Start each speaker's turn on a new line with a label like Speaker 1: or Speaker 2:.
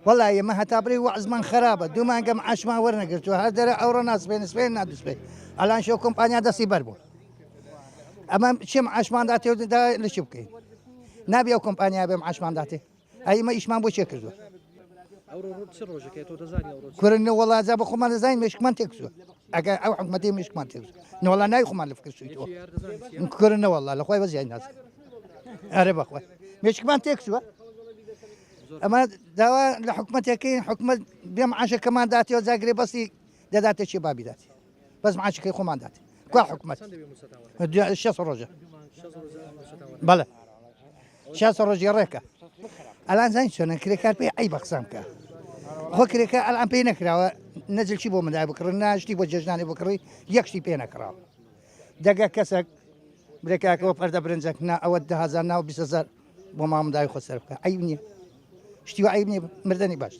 Speaker 1: والله ئێمە هەتا بڕی وەعزمان خراپە دوومانگە معاشمان وەرنەگرتووە هەر دەرە ئەوڕۆ ناسبێن سپێن نادوسپێ ئەلان شێ کۆمپانیا دەستی بەر بوو ئەمە چی معاشمان داتێدا لە چی بکەین نابێ ئەو کۆمپانیا بێ معاشمان داتێ ئەمە ئیشمان بۆ چێ کردووە کورنە وڵازا بە خۆمان دەزانین مشکمان تێکسووە ئەگەر ئەو حکومەتی مشکمان تێکس نوڵا ناوی خۆمان لە فکرشیتەوە کورنە وەڵا لە خۆی بەزیای ناز ئەرێ بەخۆی مشکمان تێکسووە ئەمە داوا لە حکومەتەکەی حکومت بێ معاشەکەمان داتیەوە جاگرێ بەسی دەداتێ چی بابی داتی بەس معاشەکەی خۆمان داتی کو حکومەت 6 ڕۆژە بەڵێ 6 ڕۆژی ڕێکە ئەلان زانین چۆنە کرێکار پێی ئەی بە قسەم کە خۆ کرێکە ئەلان پێی نەکراوە نەجلچی بۆ مندای بکڕن ناشتی بۆ جێژنانی بکڕی یەکشتی پێ نەکراوە دەگە کەسێک برێکاکەەوە پەردە برنجێک نا ئەوە 10,000 ناو 20,000 بۆ مامندای خۆ سەر بکە ئەی نییە شتیوە ئەی نیە مردنی باش